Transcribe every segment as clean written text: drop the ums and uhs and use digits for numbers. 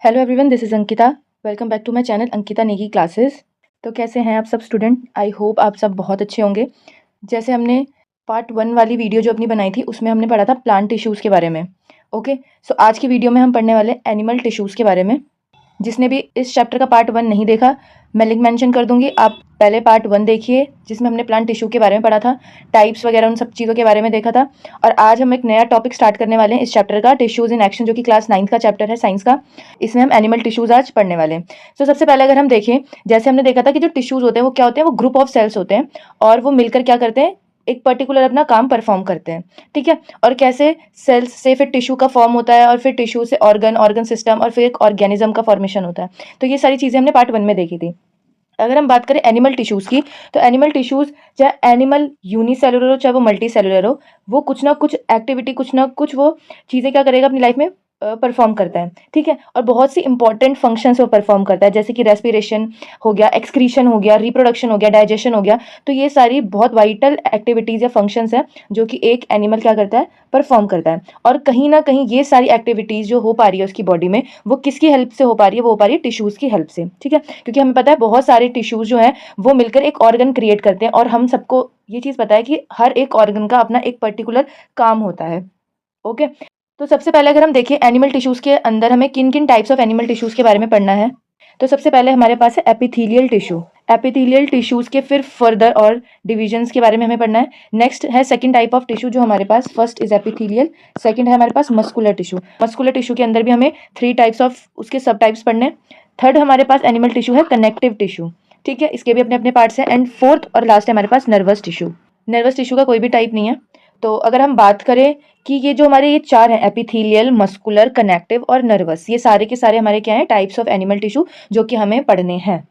Hello everyone, this is Ankita. Welcome back to my channel Ankita Negi classes. तो कैसे हैं आप सब स्टूडेंट? आई होप आप सब बहुत अच्छे होंगे। जैसे हमने पार्ट 1 वाली वीडियो जो अपनी बनाई थी उसमें हमने पढ़ा था प्लांट टिश्यूज़ के बारे में। ओके, सो आज की वीडियो में हम पढ़ने वाले एनिमल टिश्यूज़ के बारे में। जिसने भी इस चैप्टर का पार्ट 1 नहीं देखा, मैं लिंक मेंशन कर दूंगी, आप पहले पार्ट 1 देखिए जिसमें हमने प्लांट टिश्यू के बारे में पढ़ा था, टाइप्स वगैरह उन सब चीज़ों के बारे में देखा था। और आज हम एक नया टॉपिक स्टार्ट करने वाले हैं इस चैप्टर का, टिश्यूज़ इन एक्शन, जो कि क्लास 9th का चैप्टर है साइंस का। इसमें हम एनिमल टिश्यूज़ आज पढ़ने वाले हैं। तो सबसे पहले अगर हम देखें, जैसे हमने देखा था कि जो टिश्यूज़ होते हैं वो क्या होते हैं, वो ग्रुप ऑफ सेल्स होते हैं और वो मिलकर क्या करते हैं, एक पर्टिकुलर अपना काम परफॉर्म करते हैं। ठीक है, और कैसे सेल्स से फिर टिश्यू का फॉर्म होता है और फिर टिश्यू से ऑर्गन सिस्टम और फिर एक ऑर्गेनिज्म का फॉर्मेशन होता है। तो ये सारी चीज़ें हमने पार्ट 1 में देखी थी। अगर हम बात करें एनिमल टिश्यूज़ की, तो एनिमल टिश्यूज़ चाहे एनिमल यूनिसेलुलर हो चाहे वो मल्टी सेलुलर हो, वो कुछ ना कुछ एक्टिविटी, कुछ ना कुछ वो चीज़ें क्या करेगा अपनी लाइफ में परफॉर्म करता है। ठीक है, और बहुत सी इंपॉर्टेंट फंक्शंस वो परफॉर्म करता है, जैसे कि रेस्पिरेशन हो गया, एक्सक्रीशन हो गया, रिप्रोडक्शन हो गया, डाइजेशन हो गया। तो ये सारी बहुत वाइटल एक्टिविटीज़ या फंक्शंस हैं जो कि एक एनिमल क्या करता है, परफॉर्म करता है। और कहीं ना कहीं ये सारी एक्टिविटीज़ जो हो पा रही है उसकी बॉडी में, वो किसकी हेल्प से हो पा रही है? वो हो पा रही है टिश्यूज़ की हेल्प से। ठीक है, क्योंकि हमें पता है बहुत सारे टिश्यूज़ जो हैं वो मिलकर एक ऑर्गन क्रिएट करते हैं, और हम सबको ये चीज़ पता है कि हर एक ऑर्गन का अपना एक पर्टिकुलर काम होता है। ओके, तो सबसे पहले अगर हम देखें एनिमल टिश्यूज़ के अंदर हमें किन किन टाइप्स ऑफ एनिमल टिश्यूज़ के बारे में पढ़ना है। तो सबसे पहले हमारे पास है एपिथेलियल टिश्यू। एपिथेलियल टिश्यूज़ के फिर फर्दर और डिविजन्स के बारे में हमें पढ़ना है। नेक्स्ट है सेकंड टाइप ऑफ टिश्यू जो हमारे पास, फर्स्ट इज एपिथेलियल, सेकंड है हमारे पास मस्कुलर टिश्यू। मस्कुलर टिश्यू के अंदर भी हमें 3 टाइप्स ऑफ उसके सब टाइप्स पढ़ने हैं। थर्ड हमारे पास एनिमल टिश्यू है कनेक्टिव टिश्यू। ठीक है, इसके भी अपने अपने पार्ट्स हैं। एंड फोर्थ और लास्ट है हमारे पास नर्वस टिश्यू। नर्वस टिश्यू का कोई भी टाइप नहीं है। तो अगर हम बात करें कि ये जो हमारे ये 4 हैं, एपिथेलियल, मस्कुलर, कनेक्टिव और नर्वस, ये सारे के सारे हमारे क्या हैं, टाइप्स ऑफ एनिमल टिश्यू जो कि हमें पढ़ने हैं।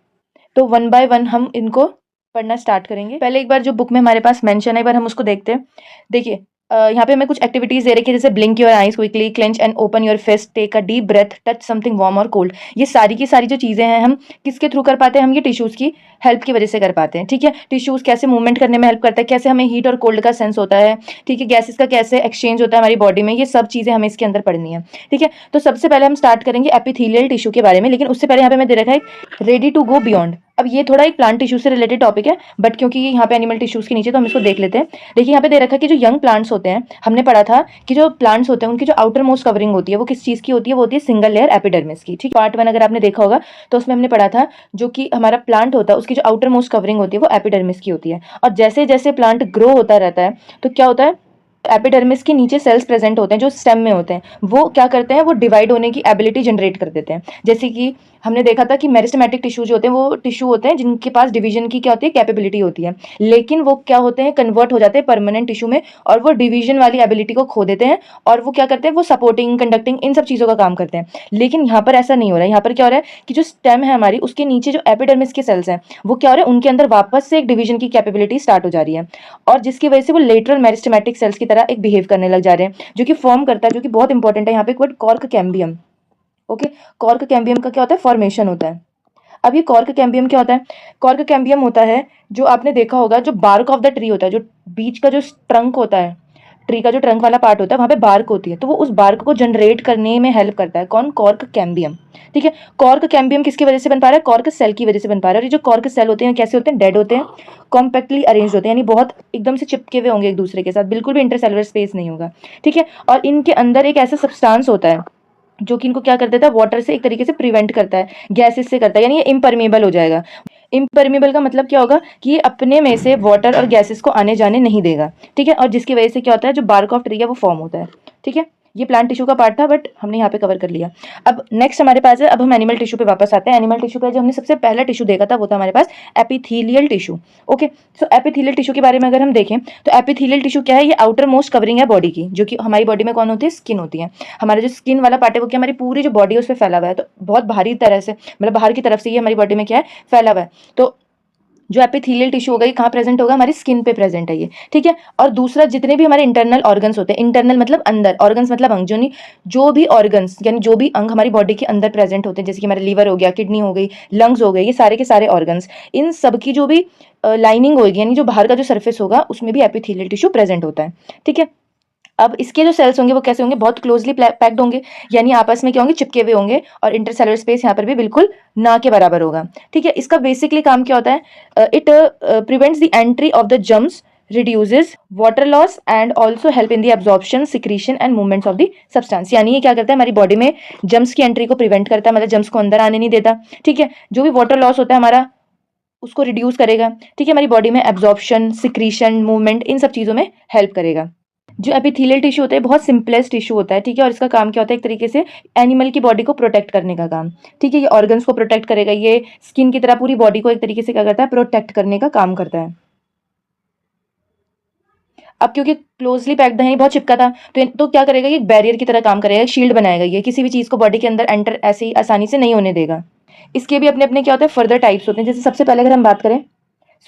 तो वन बाय वन हम इनको पढ़ना स्टार्ट करेंगे। पहले एक बार जो बुक में हमारे पास मेंशन है, एक बार हम उसको देखते हैं। देखिए, यहाँ पे हमें कुछ एक्टिविटीज दे रखी है, जैसे blink your eyes quickly, clench and open your fist, take a deep breath, touch something warm और कोल्ड। ये सारी की सारी जो चीज़ें हैं हम किसके थ्रू कर पाते हैं? हम ये टिश्यूज़ की हेल्प की वजह से कर पाते हैं। ठीक है, टिश्यूज़ कैसे मूवमेंट करने में हेल्प करता है, कैसे हमें हीट और कोल्ड का सेंस होता है, ठीक है, गैसेस का कैसे एक्सचेंज होता है हमारी बॉडी में, ये सब चीज़ें हमें इसके अंदर पढ़नी है। ठीक है, तो सबसे पहले हम स्टार्ट करेंगे एपिथेलियल टिश्यू के बारे में, लेकिन उससे पहले यहाँ पे मैं दे रखा है रेडी टू गो बियॉन्ड। अब ये थोड़ा एक प्लांट टिश्यू से रिलेटेड टॉपिक है, बट क्योंकि यहाँ पे एनिमल टिश्यूज के नीचे, तो हम इसको देख लेते हैं। देखिए यहाँ पे दे रखा है कि जो यंग प्लांट्स होते हैं, हमने पढ़ा था कि जो प्लांट्स होते हैं उनकी जो आउटर मोस्ट कवरिंग होती है वो किस चीज़ की होती है? वो होती है सिंगल लेयर एपिडर्मिस की। ठीक, पार्ट 1 अगर आपने देखा होगा तो उसमें हमने पढ़ा था जो कि हमारा प्लांट होता है उसकी जो आउटर मोस्ट कवरिंग होती है वो एपिडर्मिस की होती है। और जैसे जैसे प्लांट ग्रो होता रहता है तो क्या होता है, एपिडर्मिस के नीचे सेल्स प्रेजेंट होते हैं जो स्टेम में होते हैं, वो क्या करते हैं, वो डिवाइड होने की एबिलिटी जनरेट कर देते हैं। जैसे कि हमने देखा था कि मेरिस्टेमेटिक टिश्यू जो होते हैं वो टिश्यू होते हैं जिनके पास डिवीजन की क्या होती है, कैपेबिलिटी होती है, लेकिन वो क्या होते हैं, कन्वर्ट हो जाते हैं परमानेंट टिश्यू में और वो डिवीजन वाली एबिलिटी को खो देते हैं। और वो क्या करते हैं, वो सपोर्टिंग, कंडक्टिंग, इन सब चीज़ों का काम करते हैं। लेकिन यहाँ पर ऐसा नहीं हो रहा है। यहाँ पर क्या हो रहा है कि जो स्टेम है हमारी, उसके नीचे जो एपिडर्मिस के सेल्स हैं वो क्या हो रहा है, उनके अंदर वापस से एक डिवीजन की कैपेबिलिटी स्टार्ट हो जा रही है, और जिसकी वजह से वो लेटरल मेरिस्टेमेटिक सेल्स की तरह एक बिहेव करने लग जा रहे हैं, जो कि फॉर्म करता है, जो कि बहुत इंपॉर्टेंट है यहाँ पे, एक word cork cambium. Okay, cork cambium का क्या होता है, फॉर्मेशन होता है। अब ये कॉर्क कैम्बियम क्या होता है? कॉर्क कैम्बियम होता है, जो आपने देखा होगा, जो बार्क ऑफ द ट्री होता है, जो बीच का जो ट्रंक होता है, ट्री का जो ट्रंक वाला पार्ट होता है, वहाँ पे बार्क होती है, तो वो उस बार्क को जनरेट करने में हेल्प करता है। कौन? Cork cambium. ठीक है, कॉर्क कैम्बियम किसकी वजह से बन पा रहा है? कॉर्क सेल की वजह से बन पा रहा है। और ये जो कॉर्क सेल होते हैं कैसे होते हैं? डेड होते हैं, कॉम्पैक्टली अरेंज होते हैं, यानी बहुत एकदम से चिपके हुए होंगे एक दूसरे के साथ, बिल्कुल भी इंटरसेलुलर स्पेस नहीं होगा। ठीक है, और इनके अंदर एक ऐसा सब्सटेंस होता है जो कि इनको क्या कर देता है, वाटर से एक तरीके से प्रिवेंट करता है, गैसेस से करता है, यानी ये इम्परमेबल हो जाएगा। इम्परमेबल का मतलब क्या होगा कि ये अपने में से वाटर और गैसेस को आने जाने नहीं देगा। ठीक है, और जिसकी वजह से क्या होता है, जो बार्क ऑफ ट्री है वो फॉर्म होता है। ठीक है, ये प्लांट टिश्यू का पार्ट था, बट हमने यहाँ पे कवर कर लिया। अब नेक्स्ट हमारे पास है, अब हम एनिमल टिश्यू पे वापस आते हैं। एनिमल टिश्यू पे जो हमने सबसे पहला टिश्यू देखा था वो था हमारे पास एपिथेलियल टिश्यू। ओके, सो एपिथेलियल टिश्यू के बारे में अगर हम देखें तो एपिथेलियल टिश्यू क्या है, ये आउटर मोस्ट कवरिंग है बॉडी की, जो कि हमारी बॉडी में कौन होती है, स्किन होती है। हमारा जो स्किन वाला पार्ट है वो क्या, हमारी पूरी जो बॉडी है उस पर फैला हुआ है, तो बहुत भारी तरह से, मतलब बाहर की तरफ से ये हमारी बॉडी में क्या है, फैला हुआ है। तो जो एपिथेलियल टिश्यू होगा ये कहाँ प्रेजेंट होगा, हमारी स्किन पे प्रेजेंट है ये। ठीक है, और दूसरा, जितने भी हमारे इंटरनल ऑर्गन्स होते हैं, इंटरनल मतलब अंदर, ऑर्गन्स मतलब अंग, जो भी ऑर्गन्स यानी जो भी अंग हमारी बॉडी के अंदर प्रेजेंट होते हैं, जैसे कि हमारे लीवर हो गया, किडनी हो गई, लंग्स हो गए, ये सारे के सारे ऑर्गन्स, इन सब की जो भी लाइनिंग होगी, यानी जो बाहर का जो सर्फेस होगा, उसमें भी एपिथेलियल टिश्यू प्रेजेंट होता है। ठीक है, अब इसके जो सेल्स होंगे वो कैसे होंगे, बहुत क्लोजली पैक्ड होंगे, यानी आपस में क्या होंगे, चिपके हुए होंगे, और इंटरसेलुलर स्पेस यहाँ पर भी बिल्कुल ना के बराबर होगा। ठीक है, इसका बेसिकली काम क्या होता है, it prevents the entry of the germs, reduces water loss and also help in the absorption, secretion and movements of the substance। यानी ये क्या करता है, हमारी बॉडी में जम्स की एंट्री को प्रिवेंट करता है, मतलब जम्स को अंदर आने नहीं देता। ठीक है, जो भी वाटर लॉस होता है हमारा उसको रिड्यूस करेगा। ठीक है, हमारी बॉडी में एब्जॉर्प्शन, सिक्रीशन, मूवमेंट, इन सब चीज़ों में हेल्प करेगा। जो एपिथेलियल टिश्यू होता है बहुत सिंपलेस्ट टिश्यू होता है। ठीक है, और इसका काम क्या होता है, एक तरीके से एनिमल की बॉडी को प्रोटेक्ट करने का काम। ठीक है, ये ऑर्गन्स को प्रोटेक्ट करेगा, ये स्किन की तरह पूरी बॉडी को एक तरीके से क्या करता है, प्रोटेक्ट करने का काम करता है। अब क्योंकि क्लोजली पैक्ड है, बहुत चिपका था, तो क्या करेगा, ये एक बैरियर की तरह काम करेगा, शील्ड बनाएगा, ये किसी भी चीज़ को बॉडी के अंदर एंटर ऐसे ही आसानी से नहीं होने देगा। इसके भी अपने अपने क्या होते हैं, फर्दर टाइप्स होते हैं। जैसे सबसे पहले अगर हम बात करें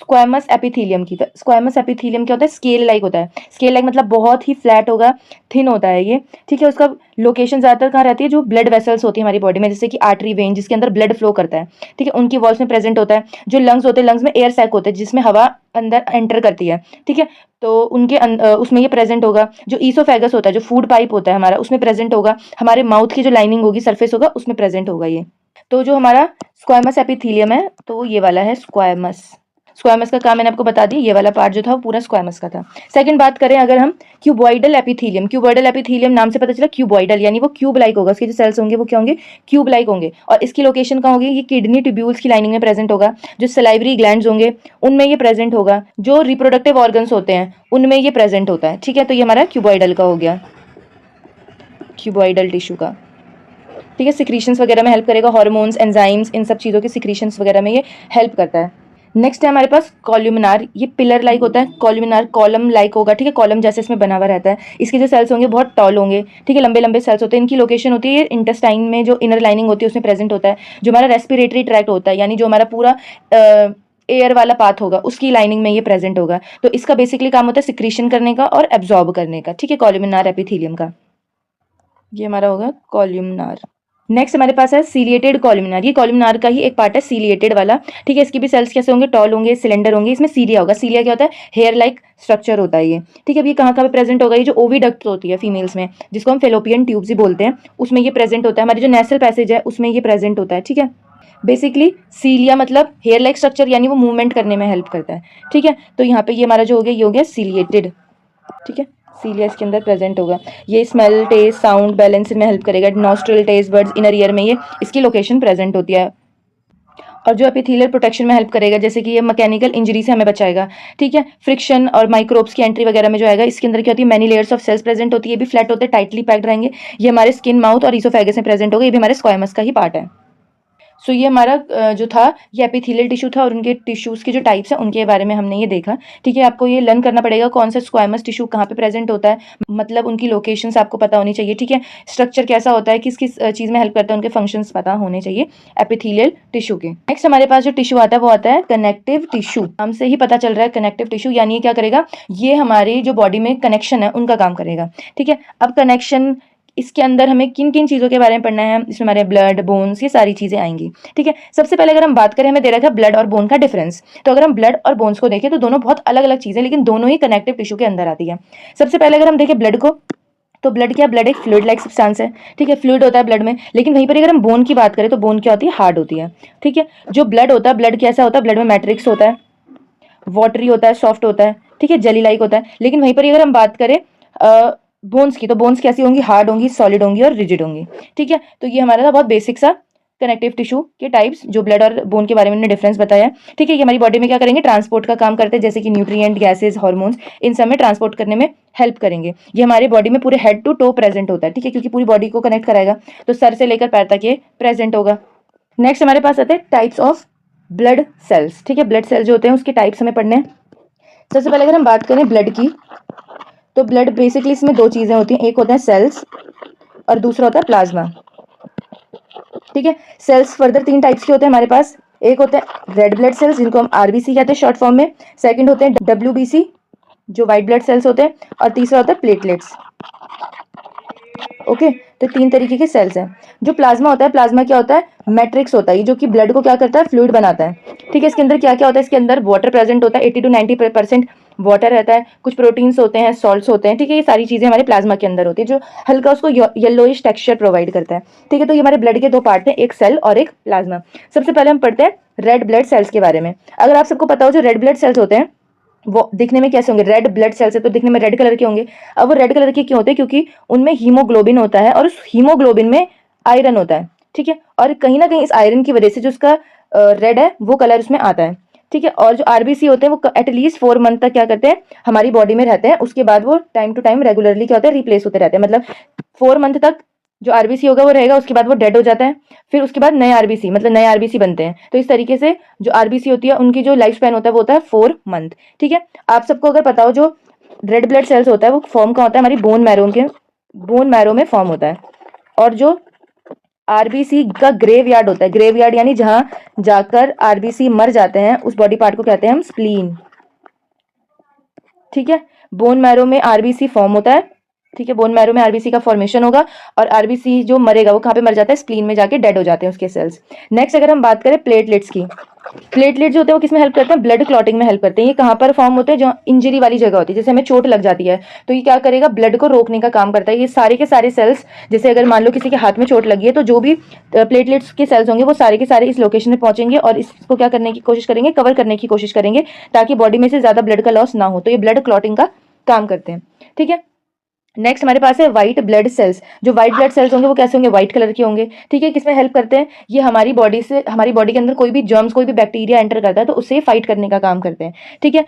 स्क्वामस एपिथेलियम की, तो स्क्वामस एपिथेलियम क्या होता है, स्केल लाइक होता है। स्केल लाइक मतलब बहुत ही फ्लैट होगा, थिन होता है ये। ठीक है, उसका लोकेशन ज़्यादातर कहाँ रहती है, जो ब्लड वेसल्स होती है हमारी बॉडी में, जैसे कि आर्टरी वेन जिसके अंदर ब्लड फ्लो करता है। ठीक है, उनकी वॉल्स में प्रेजेंट होता है। जो लंग्स होते हैं, लंग्स में एयर सैक होते हैं जिसमें हवा अंदर एंटर करती है। ठीक है, तो उनके उसमें ये प्रेजेंट होगा। जो ईसोफेगस होता है, जो फूड पाइप होता है हमारा, उसमें प्रेजेंट होगा। हमारे माउथ की जो लाइनिंग होगी, सरफेस होगा, उसमें प्रेजेंट होगा ये। तो जो हमारा स्क्वामस एपिथेलियम है, तो ये वाला है स्क्वामस। स्क्वामस का काम मैंने आपको बता दी, ये वाला पार्ट जो था वो पूरा स्क्वामस का था। सेकंड बात करें अगर हम क्यूबॉइडल एपिथेलियम, क्यूबॉइडल एपिथेलियम नाम से पता चला क्यूबॉइडल, यानी वो क्यूब लाइक होगा, उसके जो सेल्स होंगे वो क्या होंगे, क्यूब लाइक होंगे। और इसकी लोकेशन कहाँ होगी, ये किडनी ट्यूब्यूल्स की लाइनिंग में प्रेजेंट होगा। जो सलाइवरी ग्लैंड्स होंगे उनमें ये प्रेजेंट होगा। जो रिप्रोडक्टिव ऑर्गन्स होते हैं उनमें ये प्रेजेंट होता है। ठीक है, तो ये हमारा क्यूबॉइडल का हो गया, क्यूबॉइडल टिश्यू का। ठीक है, सिक्रीशंस वगैरह में हेल्प करेगा, हार्मोन्स, एंजाइम्स, इन सब चीज़ों के सिक्रीशंस वगैरह में ये हेल्प करता है। नेक्स्ट है हमारे पास कॉल्यूमिनार, ये पिलर लाइक होता है। कॉल्यूमिनार कॉलम लाइक होगा। ठीक है, कॉलम जैसे इसमें बना हुआ रहता है। इसके जो सेल्स होंगे बहुत टॉल होंगे। ठीक है, लंबे लंबे सेल्स होते हैं। इनकी लोकेशन होती है इंटेस्टाइन में, जो इनर लाइनिंग होती है उसमें प्रेजेंट होता है। जो हमारा रेस्पिरेटरी ट्रैक्ट होता है, यानी जो हमारा पूरा एयर वाला पाथ होगा, उसकी लाइनिंग में ये प्रेजेंट होगा। तो इसका बेसिकली काम होता है सिक्रीशन करने का और एब्जॉर्ब करने का। ठीक है, कॉल्यूमिनार एपिथेलियम का ये हमारा होगा कॉल्यूमिनार। नेक्स्ट हमारे पास है सीलिएटेड कॉलमनार। ये कॉलमनार का ही एक पार्ट है, सीलिएटेड वाला। ठीक है, इसकी भी सेल्स कैसे होंगे, टॉल होंगे, सिलेंडर होंगे। इसमें सीलिया होगा। सीलिया क्या होता है, हेयर लाइक स्ट्रक्चर होता है ये। ठीक है, अब ये कहाँ कहाँ पे प्रेजेंट होगा, ये जो ओविडक्ट होती है फीमेल्स में, जिसको हम फेलोपियन ट्यूब्स ही बोलते हैं, उसमें ये प्रेजेंट होता है। हमारी जो नेसल पैसेज है उसमें ये प्रेजेंट होता है। ठीक है, बेसिकली सीलिया मतलब हेयर लाइक स्ट्रक्चर, यानी वो मूवमेंट करने में हेल्प करता है। ठीक है, तो यहाँ पे ये हमारा जो हो गया, ये हो गया सीलिएटेड। ठीक है, सीलिया इसके अंदर प्रेजेंट होगा। ये स्मेल, टेस्ट, साउंड, बैलेंस में हेल्प करेगा। Nostril, taste buds, inner ear में ये इसकी लोकेशन प्रेजेंट होती है। और जो एपिथेलियल प्रोटेक्शन में हेल्प करेगा, जैसे कि ये मैकेनिकल इंजरी से हमें बचाएगा। ठीक है, फ्रिक्शन और माइक्रोब्स की एंट्री वगैरह में जो आएगा, इसके अंदर क्या होती है, many layers of cells present होती है। ये भी फ्लैट होते हैं, टाइटली पैक्ड रहेंगे। ये हमारे स्किन, माउथ और ईसोफेगस में प्रेजेंट होगा। ये भी हमारे स्क्वामस का ही पार्ट है। सो ये हमारा जो था ये एपिथेलियल टिश्यू था, और उनके टिश्यूज़ के जो टाइप्स हैं उनके बारे में हमने ये देखा। ठीक है, आपको ये लर्न करना पड़ेगा कौन सा स्क्वामस टिश्यू कहाँ पे प्रेजेंट होता है, मतलब उनकी लोकेशंस आपको पता होनी चाहिए। ठीक है, स्ट्रक्चर कैसा होता है, किस किस चीज़ में हेल्प करता है, उनके फंक्शंस पता होने चाहिए एपिथेलियल टिश्यू के। नेक्स्ट हमारे पास जो टिश्यू आता है वो आता है कनेक्टिव टिश्यू। नाम से ही पता चल रहा है कनेक्टिव टिश्यू, यानी ये क्या करेगा, ये हमारी जो बॉडी में कनेक्शन है उनका काम करेगा। ठीक है, अब कनेक्शन इसके अंदर हमें किन किन चीज़ों के बारे में पढ़ना है, इसमें हमारे ब्लड, बोन्स, ये सारी चीज़ें आएंगी। ठीक है, सबसे पहले अगर हम बात करें, हमें दे रखा है ब्लड और बोन का डिफरेंस। तो अगर हम ब्लड और बोन्स को देखें तो दोनों बहुत अलग अलग चीज़ें, लेकिन दोनों ही कनेक्टिव टिश्यू के अंदर आती है। सबसे पहले अगर हम देखें ब्लड को, तो ब्लड क्या, ब्लड एक फ्लूइड लाइक सब्सटेंस है। ठीक है, फ्लूइड होता है ब्लड में। लेकिन वहीं पर अगर हम बोन की बात करें तो बोन क्या होती है, हार्ड होती है। ठीक है, जो ब्लड होता है, ब्लड कैसा होता है, ब्लड में मैट्रिक्स होता है, वाटरी होता है, सॉफ्ट होता है। ठीक है, जेली लाइक होता है। लेकिन वहीं पर अगर हम बात करें बोन्स की, तो बोन्स कैसी होंगी, हार्ड होंगी, सॉलिड होंगी और रिजिड होंगी। ठीक है, तो ये हमारा था बहुत बेसिक सा कनेक्टिव टिश्यू के टाइप्स, जो ब्लड और बोन के बारे में हमने डिफरेंस बताया। ठीक है, ये हमारी बॉडी में क्या करेंगे, ट्रांसपोर्ट का काम करते हैं, जैसे कि न्यूट्रिएंट, गैसेज, हार्मोन्स, इन सब में ट्रांसपोर्ट करने में हेल्प करेंगे। ये हमारी बॉडी में पूरे हेड टू टो प्रेजेंट होता है। ठीक है, क्योंकि पूरी बॉडी को कनेक्ट कराएगा, तो सर से लेकर पैर तक ये प्रेजेंट होगा। नेक्स्ट हमारे पास आते हैं टाइप्स ऑफ ब्लड सेल्स। ठीक है, ब्लड सेल्स जो होते हैं उसके टाइप्स हमें पढ़ने हैं। सबसे पहले अगर हम बात करें ब्लड की, तो ब्लड बेसिकली इसमें दो चीज़ें होती हैं, एक होता है सेल्स और दूसरा होता है प्लाज्मा। ठीक है, सेल्स फर्दर तीन टाइप्स के होते हैं हमारे पास। एक होते हैं रेड ब्लड सेल्स, जिनको हम आरबीसी कहते हैं शॉर्ट फॉर्म में। सेकंड होते हैं डब्ल्यूबीसी, जो वाइट ब्लड सेल्स होते हैं। और तीसरा होता है प्लेटलेट्स। ओके, तो तीन तरीके के सेल्स हैं। जो प्लाज्मा होता है, प्लाज्मा क्या होता है, मैट्रिक्स होता है, जो कि ब्लड को क्या करता है, फ्लूइड बनाता है। ठीक है, इसके अंदर क्या क्या होता है, इसके अंदर वाटर प्रेजेंट होता है, 80 to 90% वाटर रहता है, कुछ प्रोटीन्स होते हैं, सॉल्ट्स होते हैं, ठीक है। ये सारी चीज़ें हमारे प्लाज्मा के अंदर होती है जो हल्का उसको येलोइश टेक्सचर प्रोवाइड करता है, ठीक है। तो ये हमारे ब्लड के दो पार्ट हैं, एक सेल और एक प्लाज्मा। सबसे पहले हम पढ़ते हैं रेड ब्लड सेल्स के बारे में। अगर आप सबको पता हो जो रेड ब्लड सेल्स होते हैं वो दिखने में कैसे होंगे, रेड ब्लड सेल्स है तो दिखने में रेड कलर के होंगे। अब वो रेड कलर के क्यों होते हैं, क्योंकि उनमें हीमोग्लोबिन होता है और उस हीमोग्लोबिन में आयरन होता है, ठीक है। और कहीं ना कहीं इस आयरन की वजह से जो उसका रेड है वो कलर उसमें आता है, ठीक है। और जो आरबीसी होते हैं वो एटलीस्ट 4 मंथ तक क्या करते हैं हमारी बॉडी में रहते हैं, उसके बाद वो टाइम टू टाइम रेगुलरली क्या होता है रिप्लेस होते रहते हैं। मतलब 4 मंथ तक जो आरबीसी होगा वो रहेगा, उसके बाद वो डेड हो जाता है, फिर उसके बाद नए आरबीसी मतलब नए आरबीसी बनते हैं। तो इस तरीके से जो आरबीसी होती है उनकी जो लाइफ स्पैन होता है वो होता है 4 मंथ, ठीक है। आप सबको अगर पता हो जो रेड ब्लड सेल्स होता है वो फॉर्म का होता है हमारी बोन मैरो में फॉर्म होता है। और जो आरबीसी का ग्रेवयार्ड होता है, ग्रेवयार्ड यानी जहां जाकर आरबीसी मर जाते हैं उस बॉडी पार्ट को कहते हैं हम स्प्लीन, ठीक है। बोन मैरो में आरबीसी फॉर्म होता है, ठीक है। बोन मैरो में आरबीसी का फॉर्मेशन होगा और आरबीसी जो मरेगा वो कहाँ पे मर जाता है, स्प्लीन में जाके डेड हो जाते हैं उसके सेल्स। नेक्स्ट अगर हम बात करें प्लेटलेट्स की, प्लेटलेट जो होते हैं वो किसमें हेल्प करते हैं, ब्लड क्लॉटिंग में हेल्प करते हैं। ये कहाँ पर फॉर्म होते हैं, जो इंजरी वाली जगह होती है, जैसे हमें चोट लग जाती है तो ये क्या करेगा, ब्लड को रोकने का काम करता है। ये सारे के सारे सेल्स, जैसे अगर मान लो किसी के हाथ में चोट लगी है तो जो भी प्लेटलेट्स के सेल्स होंगे वो सारे के सारे इस लोकेशन में पहुंचेंगे और इसको क्या करने की कोशिश करेंगे, कवर करने की कोशिश करेंगे ताकि बॉडी में से ज्यादा ब्लड का लॉस ना हो। तो ये ब्लड क्लॉटिंग का काम करते हैं, ठीक है। नेक्स्ट हमारे पास है व्हाइट ब्लड सेल्स। जो व्हाइट ब्लड सेल्स होंगे वो कैसे होंगे, व्हाइट कलर के होंगे, ठीक है। किसमें हेल्प करते हैं, ये हमारी बॉडी के अंदर कोई भी जर्म्स कोई भी बैक्टीरिया एंटर करता है तो उससे फाइट करने का काम करते हैं, ठीक है।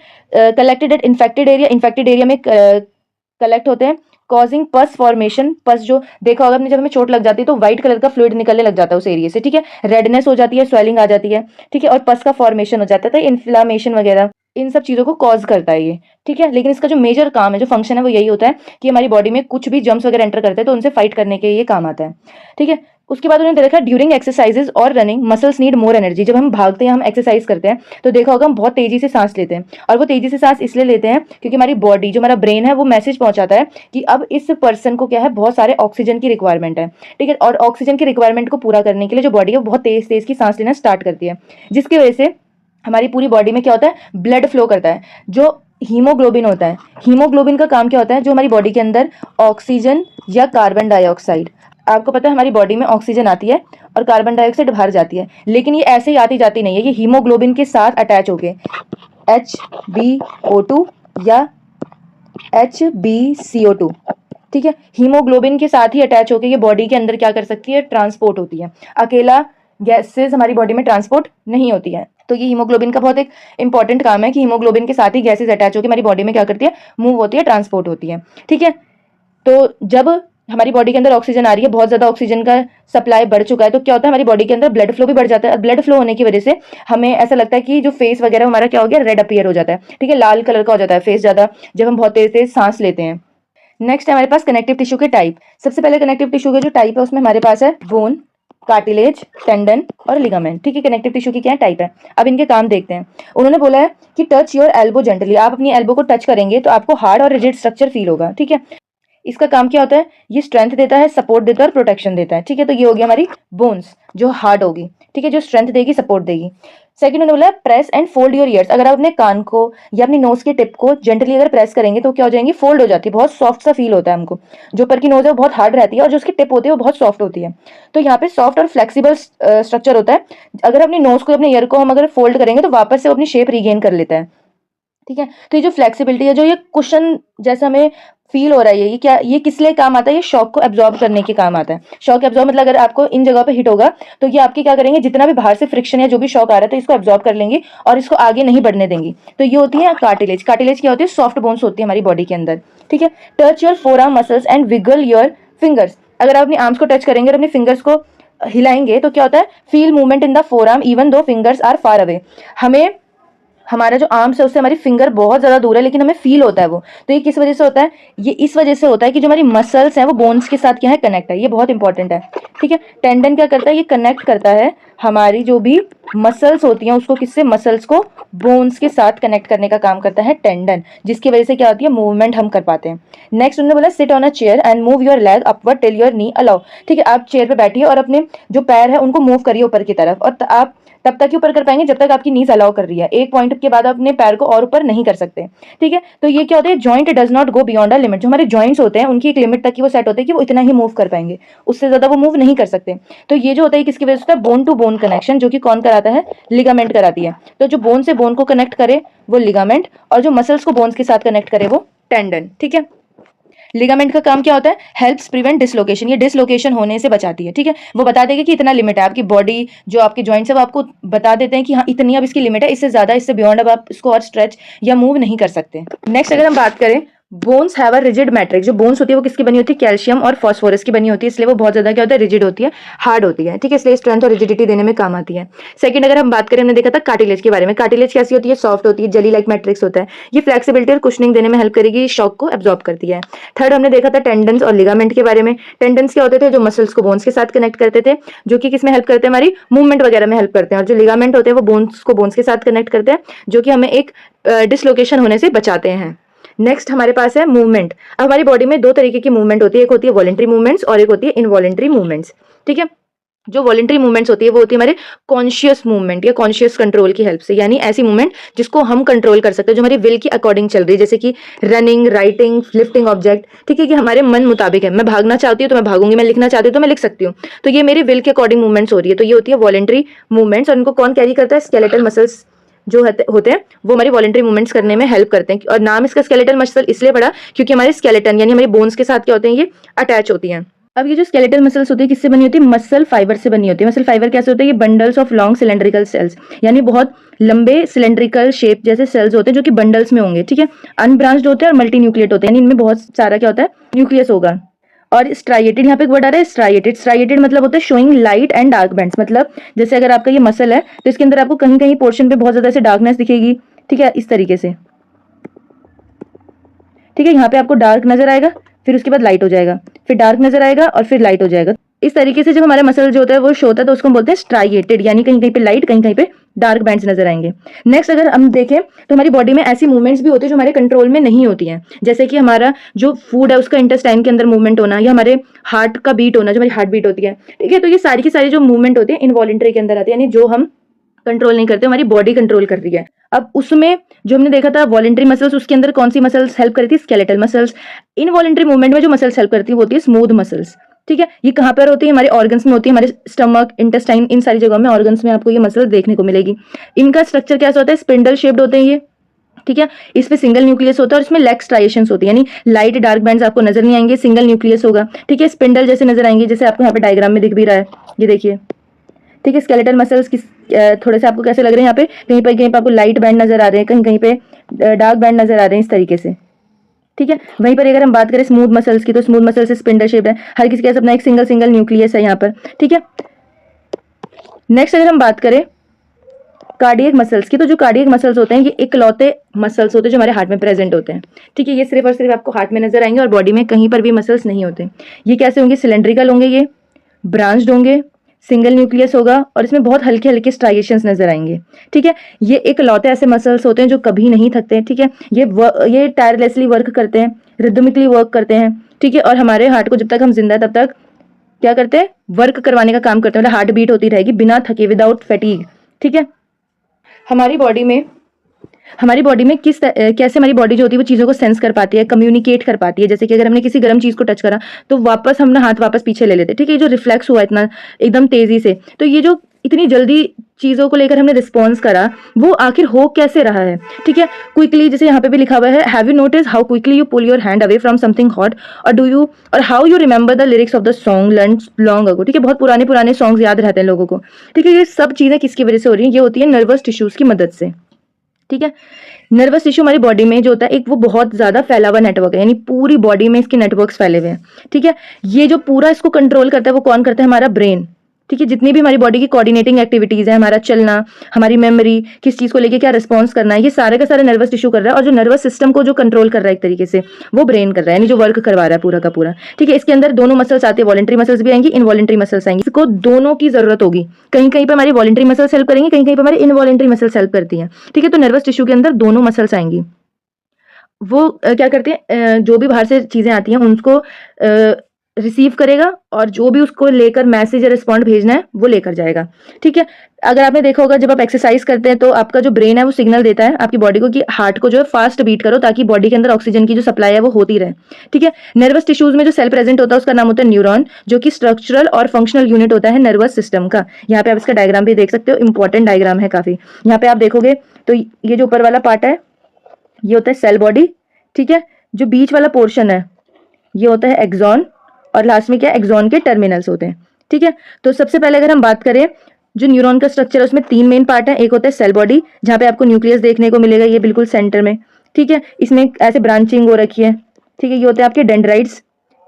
कलेक्टेड एट इन्फेक्टेड एरिया में कलेक्ट होते हैं, कॉजिंग पस फॉर्मेशन। पस जो देखा होगा आपने, जब हमें चोट लग जाती है तो व्हाइट कलर का फ्लूइड निकलने लग जाता है उस एरिया से, ठीक है। रेडनेस हो जाती है, स्वेलिंग आ जाती है, ठीक है। और पस का फॉर्मेशन हो जाता है, तो इन्फ्लामेशन वगैरह इन सब चीज़ों को कॉज करता है ये, ठीक है। लेकिन इसका जो मेजर काम है, जो फंक्शन है वो यही होता है कि हमारी बॉडी में कुछ भी जर्म्स वगैरह एंटर करते हैं तो उनसे फाइट करने के ये काम आता है, ठीक है। उसके बाद उन्होंने देखा ड्यूरिंग एक्सरसाइजेज और running muscles need more energy. जब हम भागते हैं, हम एक्सरसाइज करते हैं तो देखा होगा हम बहुत तेजी से सांस लेते हैं, और वो तेजी से सांस इसलिए लेते हैं क्योंकि हमारी बॉडी जो हमारा ब्रेन है वो मैसेज पहुंचाता है कि अब इस पर्सन को क्या है, बहुत सारे ऑक्सीजन की रिक्वायरमेंट है, ठीक है। और ऑक्सीजन की रिक्वायरमेंट को पूरा करने के लिए जो बॉडी है वो बहुत तेज तेज की सांस लेना स्टार्ट करती है, जिसकी वजह से हमारी पूरी बॉडी में क्या होता है, ब्लड फ्लो करता है। जो हीमोग्लोबिन होता है, हीमोग्लोबिन का काम क्या होता है, जो हमारी बॉडी के अंदर ऑक्सीजन या कार्बन डाइऑक्साइड, आपको पता है हमारी बॉडी में ऑक्सीजन आती है और कार्बन डाइऑक्साइड बाहर जाती है, लेकिन ये ऐसे ही आती जाती नहीं है, ये हीमोग्लोबिन के साथ अटैच होके HbO2 या HbCO2, ठीक है। हीमोग्लोबिन के साथ ही अटैच होकर ये बॉडी के अंदर क्या कर सकती है, ट्रांसपोर्ट होती है। अकेला गैसेस हमारी बॉडी में ट्रांसपोर्ट नहीं होती है। तो ये हीमोग्लोबिन का बहुत एक इंपॉर्टेंट काम है कि हीमोग्लोबिन के साथ ही गैसेस अटैच होकर हमारी बॉडी में क्या करती है, मूव होती है, ट्रांसपोर्ट होती है, ठीक है। तो जब हमारी बॉडी के अंदर ऑक्सीजन आ रही है, बहुत ज्यादा ऑक्सीजन का सप्लाई बढ़ चुका है, तो क्या होता है हमारी बॉडी के अंदर ब्लड फ्लो भी बढ़ जाता है। ब्लड फ्लो होने की वजह से हमें ऐसा लगता है कि जो फेस वगैरह हमारा क्या हो गया, रेड अपीयर हो जाता है, ठीक है, लाल कलर का हो जाता है फेस ज्यादा, जब हम बहुत तेज तेज सांस लेते हैं। नेक्स्ट है हमारे पास कनेक्टिव टिश्यू के टाइप। सबसे पहले कनेक्टिव टिश्यू के जो टाइप है उसमें हमारे पास है बोन, कार्टिलेज, टेंडन और लिगामेंट, ठीक है। कनेक्टिव टिश्यू की क्या टाइप है, अब इनके काम देखते हैं। उन्होंने बोला है कि टच योर एल्बो जेंटली, आप अपनी एल्बो को टच करेंगे तो आपको हार्ड और रिजिड स्ट्रक्चर फील होगा, ठीक है। इसका काम क्या होता है, ये स्ट्रेंथ देता है, सपोर्ट देता है और प्रोटेक्शन देता है, ठीक है। तो ये हो गया हमारी बोन्स जो हार्ड होगी, ठीक है, जो स्ट्रेंथ देगी, सपोर्ट देगी। सेकंड उन्होंने बोला press and fold your ears. अगर आप अपने कान को या अपनी नोज के टिप को जेंटली अगर प्रेस करेंगे तो क्या हो जाएंगी, फोल्ड हो जाती है, बहुत सॉफ्ट सा फील होता है हमको। जो ऊपर की नोज है वो बहुत हार्ड रहती है और जो उसकी टिप होती है वो बहुत सॉफ्ट होती है। तो यहाँ पे सॉफ्ट और फ्लेक्सिबल स्ट्रक्चर होता है। अगर अपनी नोज को, अपने ईयर को हम अगर फोल्ड करेंगे तो वापस से वो अपनी शेप रिगेन कर लेता है, ठीक है। तो ये जो फ्लेक्सिबिलिटी है, जो ये कुशन जैसा हमें फील हो रहा है, ये क्या, ये किस लिए काम आता है, ये शॉक को एब्जॉर्ब करने के काम आता है। शॉक एब्जॉर्ब मतलब अगर आपको इन जगह पे हिट होगा तो ये आपकी क्या करेंगे, जितना भी बाहर से फ्रिक्शन या जो भी शॉक आ रहा है तो इसको एब्जॉर्ब कर लेंगी और इसको आगे नहीं बढ़ने देंगी। तो ये होती है कार्टिलेज। कार्टिलेज क्या होती है, सॉफ्ट बोन्स होती है हमारी बॉडी के अंदर, ठीक है। Touch your forearm muscles and wiggle your fingers. अगर आप अपनी आर्म्स को टच करेंगे और अपने फिंगर्स को हिलाएंगे तो क्या होता है, feel movement in the forearm even though fingers are far away. हमें हमारा जो आर्म्स है उससे हमारी फिंगर बहुत ज्यादा दूर है लेकिन हमें फील होता है वो। तो ये किस वजह से होता है, ये इस वजह से होता है कि जो हमारी मसल्स हैं वो बोन्स के साथ क्या है, कनेक्ट है। ये बहुत इंपॉर्टेंट है, ठीक है। टेंडन क्या करता है, ये कनेक्ट करता है हमारी जो भी मसल्स होती हैं उसको किससे, मसल्स को बोन्स के साथ कनेक्ट करने का काम करता है टेंडन, जिसकी वजह से क्या होती है, मूवमेंट हम कर पाते हैं। नेक्स्ट उन्होंने बोला sit on a chair and move your leg upward till your knee allow. ठीक है, आप चेयर पे बैठिए और अपने जो पैर है उनको मूव करिए ऊपर की तरफ, और आप तब तक ही ऊपर कर पाएंगे जब तक आपकी नीज अलाउ कर रही है। एक पॉइंट के बाद आप अपने पैर को और ऊपर नहीं कर सकते। ठीक है, तो ये क्या होता है, joint does not go beyond a limit. जो हमारे जॉइंट्स होते हैं उनकी एक लिमिट तक ही वो सेट होते हैं कि वो इतना ही मूव कर पाएंगे, उससे ज्यादा वो मूव नहीं कर सकते। तो ये जो होता है किसकी वजह से होता है, बोन टू बोन कनेक्शन, जो कि कौन कराता है, लिगामेंट कराती है। तो जो बोन से बोन को कनेक्ट करे वो लिगामेंट, और जो मसल्स को बोन्स के साथ कनेक्ट करे वो टेंडन। ठीक है, लिगामेंट का काम क्या होता है, हेल्प्स प्रिवेंट डिसलोकेशन, ये डिसलोकेशन होने से बचाती है। ठीक है, वो बता देगा कि इतना लिमिट है, आपकी बॉडी जो आपके जॉइंट्स है वो आपको बता देते हैं कि हाँ इतनी अब इसकी लिमिट है, इससे ज्यादा, इससे बियॉन्ड अब आप इसको और स्ट्रेच या मूव नहीं कर सकते। नेक्स्ट अगर हम बात करें, bones have a rigid matrix. जो बोन्स होती है वो किसकी बनी होती है, कैल्शियम और फास्फोरस की बनी होती है, इसलिए वो बहुत ज्यादा क्या होता है, रिजिड होती है, हार्ड होती है। ठीक है, इसलिए स्ट्रेंथ और रिजिडिटी देने में काम आती है। सेकंड अगर हम बात करें, हमने देखा था कार्टिलेज के बारे में। कार्टिलेज कैसी होती है, सॉफ्ट होती है, जेली लाइक मैट्रिक्स होता है, ये फ्लेक्सिबिलिटी और कुशनिंग देने में हेल्प करेगी, शॉक को एब्जॉर्ब करती है। थर्ड हमने देखा था टेंडन्स और लिगामेंट के बारे में। टेंडन्स क्या होते थे, जो मसल्स को बोन्स के साथ कनेक्ट करते थे, जो कि किसमें हेल्प करते हैं, हमारी मूवमेंट वगैरह में हेल्प करते हैं। और जो लिगामेंट होते हैं वो बोन्स को बोन्स के साथ कनेक्ट करते हैं, जो कि हमें एक डिसलोकेशन होने से बचाते हैं। नेक्स्ट हमारे पास है मूवमेंट। अब हमारी बॉडी में दो तरीके की मूवमेंट होती है, एक होती है वॉलेंट्री मूवमेंट्स और एक होती है इनवॉलेंट्री मूवमेंट्स। ठीक है, जो वॉलेंट्री मूवमेंट्स होती है वो होती है हमारे कॉन्शियस मूवमेंट या कॉन्शियस कंट्रोल की हेल्प से, यानी ऐसी मूवमेंट जिसको हम कंट्रोल कर सकते हैं, जो हमारी विल की अकॉर्डिंग चल रही है, जैसे कि रनिंग, राइटिंग, लिफ्टिंग ऑब्जेक्ट। ठीक है, कि हमारे मन मुताबिक है, मैं भागना चाहती हूँ तो मैं भागूंगी, मैं लिखना चाहती हूँ तो मैं लिख सकती हूँ, तो ये मेरी विल के अकॉर्डिंग मूवमेंट्स हो रही है, तो ये होती है वॉलेंट्री मूवमेंट्स। और इनको कौन कैरी करता है, स्केलेटल मसल्स जो होते हैं वो हमारी वॉलेंट्री मूवमेंट्स करने में हेल्प करते हैं। और नाम इसका स्केलेटल मसल इसलिए पड़ा क्योंकि हमारे स्केलेटन यानी हमारे बोन्स के साथ क्या होते हैं, ये अटैच होती हैं। अब ये जो स्केलेटल मसल्स होती है किससे बनी होती है, मसल फाइबर से बनी होती है। मसल फाइबर कैसे होते हैं, ये bundles of long cylindrical cells, यानी बहुत लंबे सिलेंड्रिकल शेप जैसे सेल्स होते हैं जो कि बंडल्स में होंगे। ठीक है, अनब्रांच्ड होते हैं और मल्टी न्यूक्लिएट होते हैं, यानी इनमें बहुत सारा क्या होता है, न्यूक्लियस होगा। और स्ट्राइएटेड, यहाँ पे एक वर्ड आ रहा है स्ट्राइएटेड। स्ट्राइएटेड मतलब होता है showing light and dark bands, मतलब जैसे अगर आपका ये मसल है तो इसके अंदर आपको कहीं कहीं पोर्शन पे बहुत ज्यादा से डार्कनेस दिखेगी। ठीक है, इस तरीके से। ठीक है, यहाँ पे आपको डार्क नजर आएगा, फिर उसके बाद लाइट हो जाएगा, फिर डार्क नजर आएगा और फिर लाइट हो जाएगा। इस तरीके से जब हमारा मसल जो होता है वो शो होता है तो उसको हम बोलते हैं स्ट्राइएटेड, यानी कहीं कहीं पे लाइट, कहीं कहीं पे डार्क बैंड्स नजर आएंगे। नेक्स्ट अगर हम देखें तो हमारी बॉडी में ऐसी मूवमेंट्स भी होती है जो हमारे कंट्रोल में नहीं होती हैं, जैसे कि हमारा जो फूड है उसका इंटेस्टाइन के अंदर मूवमेंट होना, या हमारे हार्ट का बीट होना, जो हमारी हार्ट बीट होती है। ठीक है, तो ये सारी की सारी जो मूवमेंट होती है इनवॉलेंट्री के अंदर आती है, यानी जो हम कंट्रोल नहीं करते, हमारी बॉडी कंट्रोल कर रही है। अब उसमें जो हमने देखा था वॉलेंट्री मसल्स, उसके अंदर कौन सी मसल्स हेल्प करी थी, स्केलेटल मसल्स। इनवॉलेंट्री मूवमेंट में जो मसल्स हेल्प करती है वो होती है स्मूथ मसल्स। ठीक है, ये कहाँ पर होती है, हमारे ऑर्गन्स में होती है, हमारे स्टमक, इंटेस्टाइन, इन सारी जगहों में ऑर्गन्स में आपको ये मसल्स देखने को मिलेगी। इनका स्ट्रक्चर कैसा होता है, स्पिंडल शेप्ड होते हैं ये। ठीक है, इसमें सिंगल न्यूक्लियस होता है और इसमें लेग स्ट्राइएशंस होती है, यानी लाइट डार्क बैंड्स आपको नजर नहीं आएंगे, सिंगल न्यूक्लियस होगा। ठीक है, स्पिंडल जैसे नजर आएंगे, जैसे आपको यहाँ पे डायग्राम में दिख भी रहा है, ये देखिए। ठीक है, स्केलेटल मसल्स किस थोड़े से आपको कैसे लग रहे हैं, यहाँ पे कहीं पे आपको लाइट बैंड नजर आ रहे हैं, कहीं कहीं पे डार्क बैंड नजर आ रहे हैं, इस तरीके से। ठीक है, वहीं पर अगर हम बात करें स्मूथ मसल्स की, तो स्मूथ मसल्स स्पिंडल शेप है, हर किसी के अपना एक सिंगल सिंगल न्यूक्लियस है यहाँ पर। ठीक है, नेक्स्ट अगर हम बात करें कार्डियक मसल्स की, तो जो कार्डियक मसल्स होते हैं ये इकलौते मसल्स होते हैं जो हमारे हार्ट में प्रेजेंट होते हैं। ठीक है, ये सिर्फ और सिर्फ आपको हार्ट में नजर आएंगे और बॉडी में कहीं पर भी मसल्स नहीं होते। ये कैसे होंगे, सिलेंड्रिकल होंगे, ये ब्रांच्ड होंगे, सिंगल न्यूक्लियस होगा और इसमें बहुत हल्के हल्के स्ट्राइएशंस नजर आएंगे। ठीक है, ये एक लौते ऐसे मसल्स होते हैं जो कभी नहीं थकते। ठीक है, ये टायरलेसली वर्क करते हैं, रिदमिकली वर्क करते हैं। ठीक है, और हमारे हार्ट को जब तक हम जिंदा है तब तक क्या करते हैं, वर्क करवाने का काम करते हैं, मतलब हार्ट बीट होती रहेगी बिना थके, विदाउट फैटीग। ठीक है, हमारी बॉडी में कैसे हमारी बॉडी जो होती है वो चीज़ों को सेंस कर पाती है, कम्युनिकेट कर पाती है। जैसे कि अगर हमने किसी गर्म चीज़ को टच करा तो वापस हमने हाथ वापस पीछे ले लेते। ठीक है, ये जो रिफ्लेक्स हुआ इतना एकदम तेजी से, तो ये जो इतनी जल्दी चीज़ों को लेकर हमने रिस्पॉन्स करा वो आखिर हो कैसे रहा है। ठीक है, क्विकली, जैसे यहाँ पे भी लिखा हुआ है, have you notice how quickly you pull your hand away from something hot, और how you remember the lyrics of the song learn long ago. ठीक है, बहुत पुराने पुराने सॉन्ग्स याद रहते हैं लोगों को। ठीक है, ये सब चीज़ें किसकी वजह से हो रही हैं, ये होती है नर्वस टिश्यूज की मदद से। ठीक है, नर्वस टिश्यू हमारी बॉडी में जो होता है एक वो बहुत ज्यादा फैला हुआ नेटवर्क है, यानी पूरी बॉडी में इसके नेटवर्क्स फैले हुए हैं। ठीक है, ये जो पूरा इसको कंट्रोल करता है वो कौन करता है, हमारा ब्रेन। ठीक है, जितनी भी हमारी बॉडी की कोऑर्डिनेटिंग एक्टिविटीज है, हमारा चलना, हमारी मेमोरी, किस चीज को लेके क्या रिस्पॉन्स करना है, ये सारे का सारा नर्वस टिश्यू कर रहा है। और जो नर्वस सिस्टम को जो कंट्रोल कर रहा है एक तरीके से, वो ब्रेन कर रहा है, यानी जो वर्क करवा रहा है पूरा का पूरा। ठीक है, इसके अंदर दोनों मसल्स आते हैं, वॉलंटरी मसल्स भी आएंगी, इनवॉलंटरी मसल्स आएंगी। इसको दोनों की जरूरत होगी। कहीं कहीं पर हमारी वॉलंटरी मसल्स हेल्प करेंगे, कहीं कहीं पर हमारी इनवॉलंटरी मसल्स हेल्प करती हैं। ठीक है, तो नर्वस टिश्यू के अंदर दोनों मसल्स आएंगी। वो क्या करते हैं, जो भी बाहर से चीजें आती हैं उनको रिसीव करेगा, और जो भी उसको लेकर मैसेज या रिस्पॉन्ड भेजना है वो लेकर जाएगा। ठीक है, अगर आपने देखा होगा जब आप एक्सरसाइज करते हैं तो आपका जो ब्रेन है वो सिग्नल देता है आपकी बॉडी को कि हार्ट को जो है फास्ट बीट करो, ताकि बॉडी के अंदर ऑक्सीजन की जो सप्लाई है वो होती रहे। ठीक है, नर्वस टिश्यूज में जो सेल प्रेजेंट होता है उसका नाम होता है न्यूरॉन, जो कि स्ट्रक्चरल और फंक्शनल यूनिट होता है नर्वस सिस्टम का। यहाँ पे आप इसका डायग्राम भी देख सकते हो, इंपॉर्टेंट डायग्राम है काफी। यहाँ पे आप देखोगे तो ये जो ऊपर वाला पार्ट है ये होता है सेल बॉडी। ठीक है, जो बीच वाला पोर्शन है ये होता है एक्सॉन, और लास्ट में क्या एक्सॉन के टर्मिनल्स होते हैं। ठीक है, तो सबसे पहले अगर हम बात करें जो न्यूरॉन का स्ट्रक्चर है उसमें 3 मेन पार्ट है। एक होता है सेल बॉडी, जहाँ पे आपको न्यूक्लियस देखने को मिलेगा, ये बिल्कुल सेंटर में। ठीक है, इसमें ऐसे ब्रांचिंग हो रखी है। ठीक है, ये होते हैं आपके डेंड्राइट्स।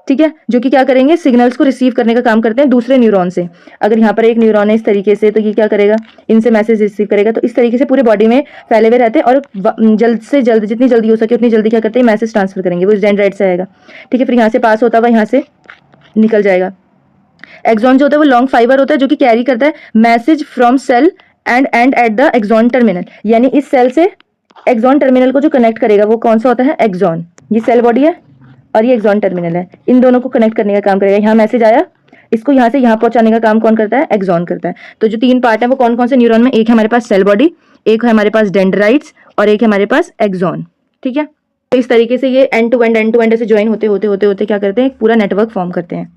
ठीक है, जो कि क्या करेंगे, सिग्नल्स को रिसीव करने का काम करते हैं दूसरे न्यूरॉन से। अगर यहाँ पर एक न्यूरॉन है इस तरीके से, तो ये क्या करेगा, इनसे मैसेज रिसीव करेगा। तो इस तरीके से पूरे बॉडी में फैले हुए रहते हैं, और जल्द से जल्द, जितनी जल्दी हो सके उतनी जल्दी क्या करते हैं, मैसेज ट्रांसफर करेंगे। वो इस डेंड्राइट से आएगा। ठीक है, फिर यहाँ से पास होता हुआ यहाँ से निकल जाएगा। एक्सॉन जो होता है वो लॉन्ग फाइबर होता है, जो कि कैरी करता है message from cell end at the axon terminal, यानी इस सेल से एक्सॉन टर्मिनल को जो कनेक्ट करेगा वो कौन सा होता है, एक्सॉन। ये सेल बॉडी है और ये एक्सॉन टर्मिनल है, इन दोनों को कनेक्ट करने का काम करेगा। यहाँ मैसेज आया, इसको यहाँ से यहाँ पहुंचाने का काम कौन करता है, एक्सॉन करता है। तो जो 3 पार्ट है वो कौन कौन से न्यूरॉन में, एक है हमारे पास सेल बॉडी, एक है हमारे पास डेंड्राइट्स, और एक है हमारे पास एक्सॉन। ठीक है, तो इस तरीके से ये एंड टू एंड ऐसे ज्वाइन होते होते होते होते क्या करते हैं, एक पूरा नेटवर्क फॉर्म करते हैं।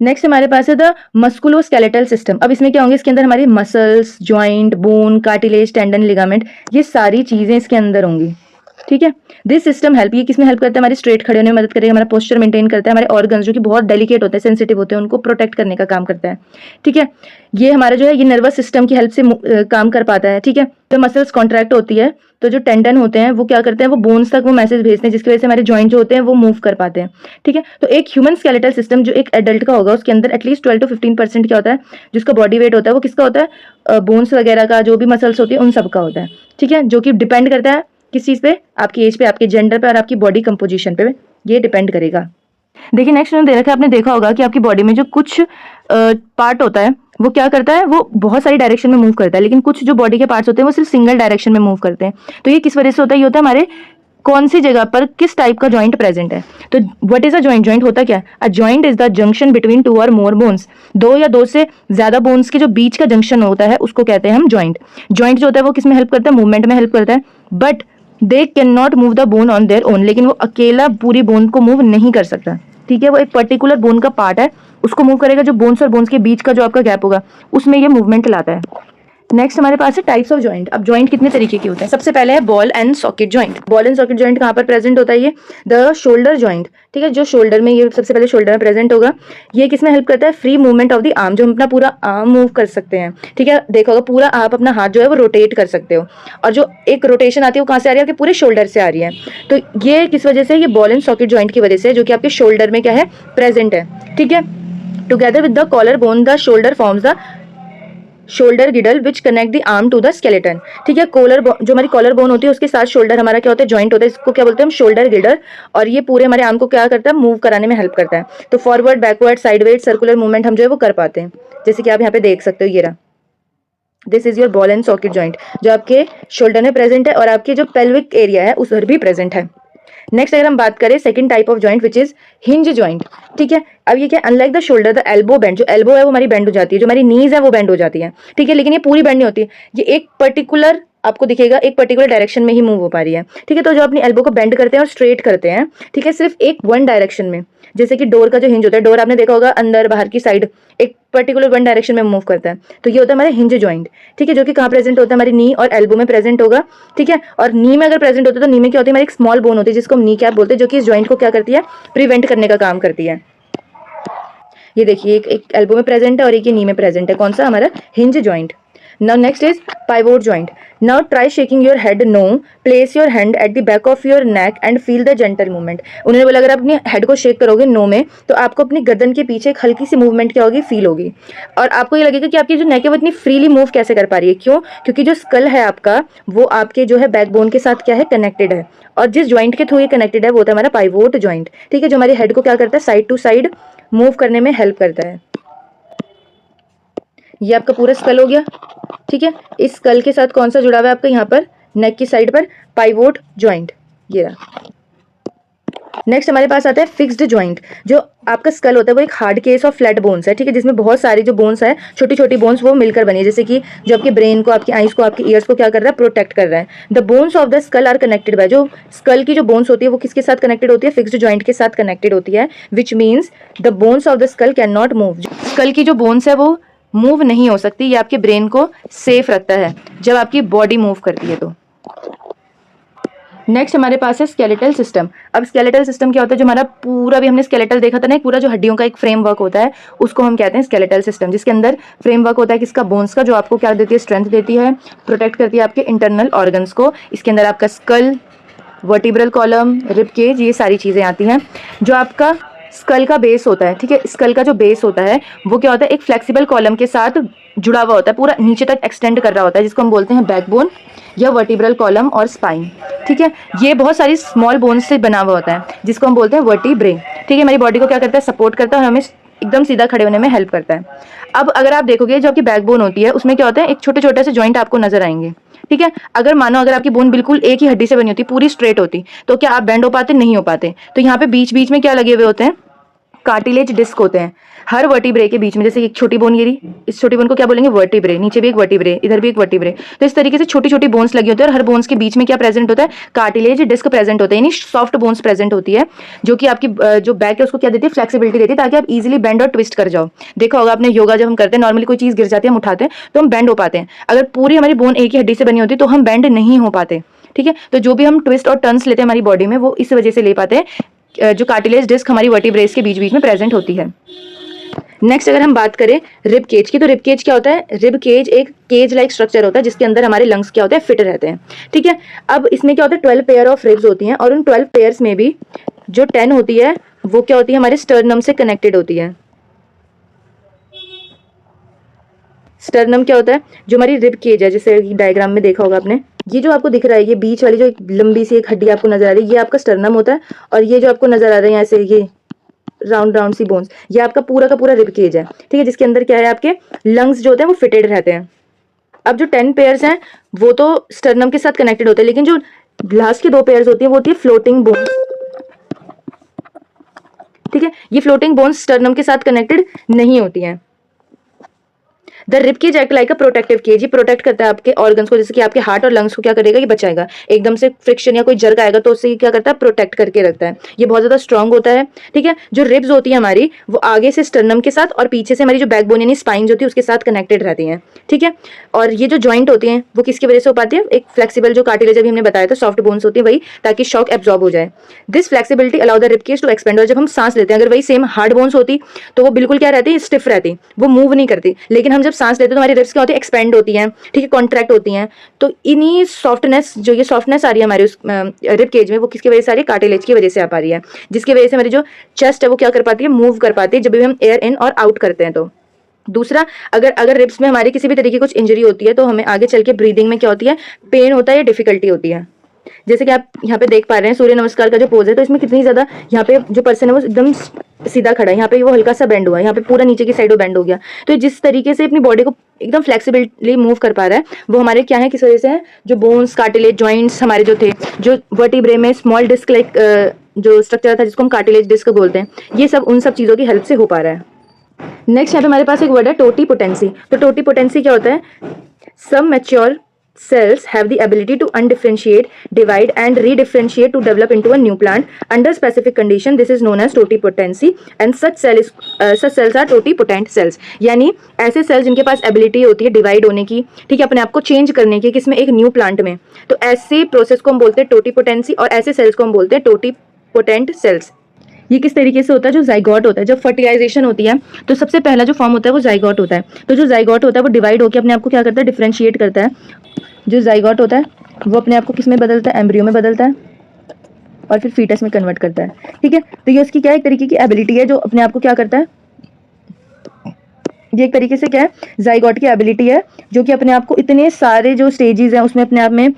नेक्स्ट हमारे पास है द मस्कुलोस्केलेटल सिस्टम। अब इसमें क्या होंगे, इसके अंदर हमारी muscles, joint, bone, cartilage, tendon, ligament, ये सारी चीजें इसके अंदर होंगी। ठीक है, दिस सिस्टम हेल्प, ये किसमें हेल्प करता है, हमारी स्ट्रेट खड़े होने में मदद करेगा, हमारा पोस्चर मेंटेन करता है, हमारे ऑर्गन्स जो कि बहुत डेलिकेट होते हैं, सेंसिटिव होते हैं, उनको प्रोटेक्ट करने का काम करता है। ठीक है, ये हमारा जो है ये नर्वस सिस्टम की हेल्प से काम कर पाता है। ठीक है, तो मसल्स कॉन्ट्रैक्ट होती है तो जो टेंडन होते हैं वो क्या करते हैं, वो बोन्स तक वो मैसेज भेजते हैं, जिसकी वजह से हमारे जॉइंट जो होते हैं वो मूव कर पाते हैं। ठीक है, तो एक ह्यूमन स्केलेटल सिस्टम जो एक एडल्ट का होगा उसके अंदर एटलीस्ट 12 to 15% क्या होता है, जिसका बॉडी वेट होता है वो किसका होता है, बोन्स वगैरह का, जो भी मसल्स होती है उन सब का होता है। ठीक है, जो कि डिपेंड करता है किस चीज़ पे, आपकी एज पे, आपके जेंडर पे और आपकी बॉडी कंपोजिशन पे ये डिपेंड करेगा। देखिए नेक्स्ट उन्होंने दे रखा है, आपने देखा होगा कि आपकी बॉडी में जो कुछ पार्ट होता है वो क्या करता है, वो बहुत सारी डायरेक्शन में मूव करता है, लेकिन कुछ जो बॉडी के पार्ट्स होते हैं वो सिर्फ सिंगल डायरेक्शन में मूव करते हैं। तो ये किस वजह से होता है, ये होता है हमारे कौन सी जगह पर किस टाइप का जॉइंट प्रेजेंट है। तो what is a joint, joint होता क्या है, a joint is the junction between 2 और मोर बोन्स, 2 या 2 से ज्यादा बोन्स के जो बीच का जंक्शन होता है उसको कहते हैं हम जॉइंट। जॉइंट जो होता है वो किस में हेल्प करता है, मूवमेंट में हेल्प करता है, but they can not move the bone on their own, लेकिन वो अकेला पूरी बोन को मूव नहीं कर सकता। ठीक है, वो एक पर्टिकुलर बोन का पार्ट है, उसको मूव करेगा, जो बोन्स और बोन्स के बीच का जो आपका गैप होगा उसमें ये मूवमेंट लाता है। नेक्स्ट हमारे पास है टाइप्स ऑफ जॉइंट। अब जॉइंट कितने तरीके के होते हैं, सबसे पहले है ball and socket joint. Ball and socket joint कहाँ पर प्रेजेंट होता है, ये द शोल्डर जॉइंट। ठीक है, जो शोल्डर में, ये सबसे पहले शोल्डर में प्रेजेंट होगा। ये किसमें हेल्प करता है, free movement of the arm, जो हम अपना पूरा आर्म मूव कर सकते हैं। ठीक है, देखा होगा पूरा आप अपना हाथ जो है वो रोटेट कर सकते हो, और जो एक रोटेशन आती है वो कहाँ से आ रही है, आपके पूरे शोल्डर से आ रही है। तो ये किस वजह से, ये बॉल एंड सॉकेट जॉइंट की वजह से, जो कि आपके शोल्डर में क्या है, प्रेजेंट है। ठीक है, together with the collar bone the shoulder forms the shoulder girdle which connect the arm to the skeleton. ठीक है, कॉलर जो हमारी कॉलर बोन होती है उसके साथ शोल्डर हमारा क्या होता है, जॉइंट होता है, इसको क्या बोलते हैं हम, शोल्डर गिडल। और ये पूरे हमारे आर्म को क्या करता है, मूव कराने में हेल्प करता है। तो forward, backward, sideways, circular movement हम जो है वो कर पाते हैं, जैसे कि आप यहाँ पे देख सकते हो, ये रहा, this is your ball and socket joint, जो आपके शोल्डर में प्रेजेंट है और आपके जो पेल्विक एरिया है उस पर भी प्रेजेंट है। नेक्स्ट अगर हम बात करें second type of joint which is hinge joint. ठीक है, अब ये क्या, unlike the shoulder the elbow bend, जो एल्बो है वो हमारी बेंड हो जाती है, जो हमारी नीज है वो बेंड हो जाती है। ठीक है, लेकिन ये पूरी बेंड नहीं होती है, ये एक पर्टिकुलर, आपको दिखेगा एक पर्टिकुलर डायरेक्शन में ही मूव हो पा रही है। ठीक है, तो जो अपनी एल्बो को बेंड करते हैं और स्ट्रेट करते हैं, ठीक है, सिर्फ एक वन डायरेक्शन में, जैसे कि डोर का जो हिंज होता है, डोर आपने देखा होगा अंदर बाहर की साइड एक पर्टिकुलर वन डायरेक्शन में मूव करता है, तो ये होता है हमारा हिंज जॉइंट। ठीक है, जो कि कहाँ प्रेजेंट होता है, हमारी नी और एल्बो में प्रेजेंट होगा। ठीक है, और नी में अगर प्रेजेंट होता है तो नी में क्या होती है, हमारी एक स्मॉल बोन होती है जिसको हम नी कैप बोलते हैं, जो कि इस जॉइंट को क्या करती है, प्रिवेंट करने का काम करती है। ये देखिए, एक एल्बो में प्रेजेंट है और एक नी में प्रेजेंट है, कौन सा, हमारा hinge joint. Now next is pivot joint. Now try shaking your head no. Place your hand at the back of your neck and feel the gentle movement. उन्होंने बोला अगर आप अपनी हेड को शेक करोगे नो में तो आपको अपनी गर्दन के पीछे एक हल्की सी मूवमेंट क्या होगी, फील होगी, और आपको ये लगेगा कि आपकी जो नेक है वो इतनी फ्रीली मूव कैसे कर पा रही है। क्यों? क्योंकि जो स्कल है आपका वो आपके जो है बैकबोन के साथ क्या है, कनेक्टेड है, और जिस ज्वाइंट के थ्रू ये कनेक्टेड है वो होता है हमारा पाइवोट ज्वाइंट। ठीक है, जो हमारी हेड को क्या करता है, साइड टू साइड मूव करने में हेल्प करता है। ये आपका पूरा स्कल हो गया। ठीक है, इस स्कल के साथ कौन सा जुड़ा हुआ है आपका, यहाँ पर नेक की साइड पर पाइवोट ज्वाइंट, ये रहा। नेक्स्ट हमारे पास आता है फिक्स्ड ज्वाइंट। जो आपका स्कल होता है वो एक hard case of flat bones है। ठीक है, जिसमें बहुत सारी जो बोन्स है, छोटी छोटी बोन्स वो मिलकर बनी है, जैसे कि जो आपके ब्रेन को, आपकी आईज को, आपके ईयर्स को क्या कर रहा है, प्रोटेक्ट कर रहा है। The bones of the skull are connected by, जो स्कल की जो बोन्स होती है वो किसके साथ कनेक्टेड होती है, फिक्स्ड ज्वाइंट के साथ कनेक्टेड होती है, which means the bones of the skull cannot move. Skull की जो बोन्स है वो मूव नहीं हो सकती, ये आपके ब्रेन को सेफ रखता है जब आपकी बॉडी मूव करती है। तो नेक्स्ट हमारे पास है स्केलेटल सिस्टम। अब स्केलेटल सिस्टम क्या होता है, जो हमारा पूरा भी हमने स्केलेटल देखा था ना, पूरा जो हड्डियों का एक फ्रेमवर्क होता है उसको हम कहते हैं स्केलेटल सिस्टम, जिसके अंदर फ्रेमवर्क होता है किसका, बोन्स का, जो आपको क्या देती है, स्ट्रेंथ देती है, प्रोटेक्ट करती है आपके इंटरनल ऑर्गन्स को। इसके अंदर आपका skull, vertebral column, rib cage, ये सारी चीज़ें आती हैं। जो आपका स्कल का बेस होता है, ठीक है, स्कल का जो बेस होता है वो क्या होता है, एक फ्लेक्सिबल कॉलम के साथ जुड़ा हुआ होता है, पूरा नीचे तक एक्सटेंड कर रहा होता है, जिसको हम बोलते हैं बैकबोन या वर्टिब्रल कॉलम और स्पाइन। ठीक है, ये बहुत सारी स्मॉल बोन्स से बना हुआ होता है, जिसको हम बोलते हैं वर्टिब्रे। ठीक है, हमारी बॉडी को क्या करता है, सपोर्ट करता है और हमें एकदम सीधा खड़े होने में हेल्प करता है। अब अगर आप देखोगे जो आपकी बैकबोन होती है उसमें क्या होता है, एक छोटे छोटे से जॉइंट आपको नजर आएंगे। ठीक है, अगर मानो अगर आपकी बोन बिल्कुल एक ही हड्डी से बनी होती, पूरी स्ट्रेट होती, तो क्या आप बेंड हो पाते, नहीं हो पाते। तो यहाँ पे बीच बीच में क्या लगे हुए होते हैं, कार्टिलेज डिस्क होते हैं हर वर्टिब्रे के बीच में। जैसे एक छोटी बोन, ये इस छोटी बोन को क्या बोलेंगे, वर्टिब्रे, नीचे भी एक वर्टिब्रे, इधर भी एक वर्टिब्रे। तो इस तरीके से छोटी छोटी बोन्स लगी होती है और हर बोन्स के बीच में क्या प्रेजेंट होता है, कार्टिलेज डिस्क प्रेजेंट होता है, यानी सॉफ्ट बोन्स प्रेजेंट होती है, जो कि आपकी जो बैक है उसको क्या देती है, फ्लेक्सिबिलिटी देती है, ताकि आप इजीली बेंड और ट्विस्ट कर जाओ। देखा होगा आपने, योगा जब हम करते हैं, नॉर्मली कोई चीज गिर जाती है, हम उठाते हैं तो हम बेंड हो पाते हैं। अगर पूरी हमारी बोन एक ही हड्डी से बनी होती तो हम बेंड नहीं हो पाते। ठीक है, तो जो भी हम ट्विस्ट और टर्न्स लेते हैं हमारी बॉडी में, वो इस वजह से ले पाते हैं, जो कार्टिलेज डिस्क हमारी वर्टिब्रेस के बीच बीच में प्रेजेंट होती है। नेक्स्ट अगर हम बात करें रिब केज की, तो रिब केज क्या होता है, रिब केज एक केज लाइक स्ट्रक्चर होता है जिसके अंदर हमारे लंग्स क्या होते हैं, फिट रहते हैं। ठीक है, अब इसमें क्या होता है, 12 पेयर ऑफ रिब्स होती हैं, और उन 12 पेयर्स में भी जो 10 होती है वो क्या होती है, हमारे स्टर्नम से कनेक्टेड होती है। स्टर्नम क्या होता है, जो हमारी रिब केज है, जैसे डायग्राम में देखा होगा आपने, ये जो आपको दिख रहा है, ये बीच वाली जो एक लंबी सी एक हड्डी आपको नजर आ रही है, ये आपका स्टर्नम होता है, और ये जो आपको नजर आ रहा है यहाँ से, ये राउंड राउंड सी बोन्स, ये आपका पूरा का पूरा रिब केज है। ठीक है, जिसके अंदर क्या है, आपके लंग्स जो होते हैं वो फिटेड रहते हैं। अब जो 10 पेयर्स हैं वो तो स्टर्नम के साथ कनेक्टेड होते हैं, लेकिन जो लास्ट के 2 पेयर्स होती है वो होती है फ्लोटिंग बोन्स। ठीक है, ये फ्लोटिंग बोन्स स्टर्नम के साथ कनेक्टेड नहीं होती हैं। The rib cage act like a protective cage, ये प्रोटेक्ट करता है आपके ऑर्गन्स को, जैसे कि आपके हार्ट और लंग्स को क्या करेगा, ये बचाएगा। एकदम से फ्रिक्शन या कोई जर्क आएगा तो उससे क्या करता है, प्रोटेक्ट करके रखता है। ये बहुत ज्यादा स्ट्रांग होता है। ठीक है, जो रिब्स होती है हमारी वो आगे से स्टर्नम के साथ और पीछे से हमारी जो बैकबोन यानी स्पाइन जो होती है उसके साथ कनेक्टेड रहती है। ठीक है, और ये जो ज्वाइंट होती है वो किसकी वजह से हो पाती है, एक फ्लेक्सिबल जो कार्टिलेज अभी हमने बताया था, सॉफ्ट बोन्स होती है वही, ताकि शॉक एब्जॉर्ब हो जाए। This flexibility allow the rib cage to expand. और जब हम सांस लेते हैं, अगर वही सेम हार्ड बोन्स होती तो वो बिल्कुल क्या रहती है, स्टिफ रहती, वो मूव नहीं करती, लेकिन हम जब सांस लेते हैं तो हमारी रिब्स क्या होती है, एक्सपेंड होती हैं। ठीक है, कॉन्ट्रैक्ट होती हैं। तो इन्हीं सॉफ्टनेस, जो ये सॉफ्टनेस आ रही है हमारे उस रिब केज में, वो किसकी वजह से आ रही है, कार्टिलेज की वजह से आ पा रही है, जिसकी वजह से हमारी जो चेस्ट है वो क्या कर पाती है, मूव कर पाती है जब भी हम एयर इन और आउट करते हैं। तो दूसरा, अगर रिब्स में हमारी किसी भी तरीके की कुछ इंजरी होती है तो हमें आगे चल के ब्रीदिंग में क्या होती है, पेन होता है या डिफिकल्टी होती है। जैसे कि आप यहाँ पे देख पा रहे हैं सूर्य नमस्कार का जो पोज है, तो इसमें कितनी ज्यादा यहाँ पे जो पर्सन है वो एकदम सीधा खड़ा है, यहाँ पे वो हल्का सा बेंड हुआ है, यहाँ पे पूरा नीचे की साइड वो बेंड हो गया। तो जिस तरीके से अपनी बॉडी को एकदम फ्लेक्सिबिली मूव कर पा रहा है वो हमारे क्या है, किस वजह से है, जो बोन्स, कार्टिलेज, जॉइंट्स हमारे जो थे, जो वर्टिब्रे में स्मॉल डिस्क लाइक जो स्ट्रक्चर था जिसको हम कार्टिलेज डिस्क बोलते हैं, ये सब उन सब चीजों की हेल्प से हो पा रहा है। नेक्स्ट यहाँ पे हमारे पास एक वर्ड है टोटीपोटेंसी। तो टोटीपोटेंसी क्या होता है, सम mature cells have the ability to undifferentiate, divide and redifferentiate to develop into a new plant under specific condition. This is known as totipotency and such cells are totipotent cells. यानी ऐसे sales जिनके पास ability होती है divide होने की, ठीक है, अपने आप को चेंज करने की, किसमें, एक न्यू प्लांट में, तो ऐसे प्रोसेस को हम बोलते हैं टोटीपोटेंसी और ऐसे सेल्स को हम बोलते हैं टोटीपोटेंट सेल्स। ये किस तरीके से होता है, जो जाइगोट होता है, जब फर्टिलाइजेशन होती है तो सबसे पहला जो फॉर्म होता है वो जाइगोट होता है। तो जो जाइगोट होता है वो डिवाइड होकर अपने आप को क्या करता है, डिफरेंशिएट करता है। जो जाइगोट होता है वो अपने आप को किस में बदलता है, एम्ब्रियो में बदलता है और फिर फीटस में कन्वर्ट करता है। ठीक है, तो ये उसकी क्या एक तरीके की एबिलिटी है जो अपने आप को क्या करता है, ये एक तरीके से क्या है, जाइगोट की एबिलिटी है जो कि अपने आप को इतने सारे जो स्टेजेस हैं उसमें अपने आप में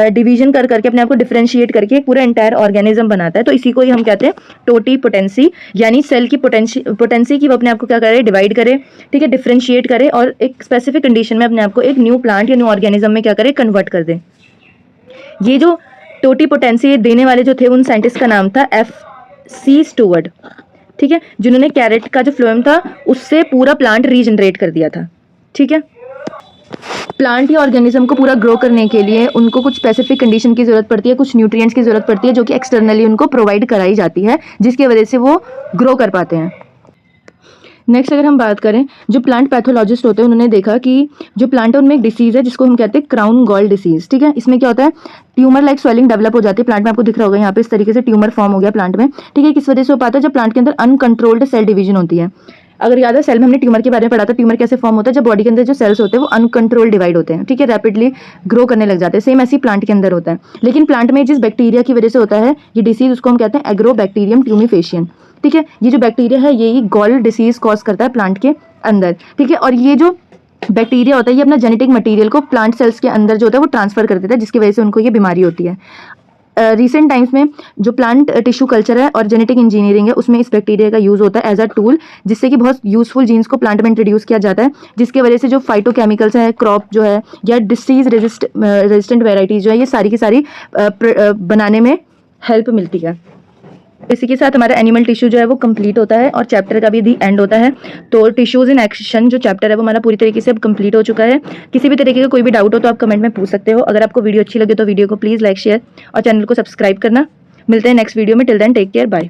डिवीजन कर करके अपने आप को डिफरेंशिएट करके एक पूरा एंटायर ऑर्गेनिज्म बनाता है। तो इसी को ही हम कहते हैं टोटीपोटेंसी, यानी सेल की पोटेंसी की वो अपने आप को क्या करे, डिवाइड करे, ठीक है, डिफरेंशिएट करे और एक स्पेसिफिक कंडीशन में अपने आप को एक न्यू प्लांट या न्यू ऑर्गेनिज्म में क्या करे, कन्वर्ट कर दे। ये जो टोटीपोटेंसी देने वाले जो थे उन साइंटिस्ट का नाम था F.C. स्टुअर्ट, ठीक है, जिन्होंने कैरेट का जो फ्लोएम था उससे पूरा प्लांट रीजनरेट कर दिया था। ठीक है, प्लांट या ऑर्गेनिज्म को पूरा ग्रो करने के लिए उनको कुछ स्पेसिफिक कंडीशन की जरूरत पड़ती है, कुछ न्यूट्रिएंट्स की जरूरत पड़ती है जो कि एक्सटर्नली उनको प्रोवाइड कराई जाती है, जिसकी वजह से वो ग्रो कर पाते हैं। नेक्स्ट अगर हम बात करें, जो प्लांट पैथोलॉजिस्ट होते हैं उन्होंने देखा कि जो प्लांट है उनमें एक डिसीज है जिसको हम कहते हैं क्राउन गॉल डिसीज। ठीक है, इसमें क्या होता है, ट्यूमर लाइक स्वेलिंग डेवलप हो जाती है प्लांट में, आपको दिख रहा होगा यहाँ पे इस तरीके से ट्यूमर फॉर्म हो गया प्लांट में। ठीक है, किस वजह से हो पाता है, जब प्लांट के अंदर अनकंट्रोल्ड सेल डिवीजन होती है। अगर याद है सेल में हमने ट्यूमर के बारे में पढ़ा था, ट्यूमर कैसे फॉर्म होता है, जब बॉडी के अंदर जो सेल्स होते हैं वो अनकंट्रोल डिवाइड होते हैं, ठीक है, रैपिडली ग्रो करने लग जाते हैं। सेम ऐसी प्लांट के अंदर होता है, लेकिन प्लांट में जिस बैक्टीरिया की वजह से होता है ये डिसीज, उसको हम कहते हैं एग्रोबैक्टीरियम ट्यूमिफेशियन। ठीक है, ये जो बैक्टीरिया है यही गॉल डिसीज कॉज करता है प्लांट के अंदर। ठीक है, और ये जो बैक्टीरिया होता है ये अपना जेनेटिक मटेरियल को प्लांट सेल्स के अंदर जो होता है वो ट्रांसफर कर देता है, जिसकी वजह से उनको ये बीमारी होती है। रिसेंट टाइम्स में जो प्लांट टिश्यू कल्चर है और जेनेटिक इंजीनियरिंग है उसमें इस बैक्टीरिया का यूज़ होता है एज अ टूल, जिससे कि बहुत यूजफुल जीन्स को प्लांट में इंट्रोड्यूस किया जाता है, जिसकी वजह से जो फाइटोकेमिकल्स है, क्रॉप जो है या डिसीज रेजिस्टेंट वेराइटीज जो है ये सारी की सारी बनाने में हेल्प मिलती है। इसी के साथ हमारा एनिमल टिश्यू जो है वो कंप्लीट होता है और चैप्टर का भी एंड होता है। तो टिश्यूज इन एक्शन जो चैप्टर है वो हमारा पूरी तरीके से अब कंप्लीट हो चुका है। किसी भी तरीके का कोई भी डाउट हो तो आप कमेंट में पूछ सकते हो। अगर आपको वीडियो अच्छी लगे तो वीडियो को प्लीज़ लाइक, शेयर और चैनल को सब्सक्राइब करना। मिलते हैं नेक्स्ट वीडियो में। Till then take care, bye.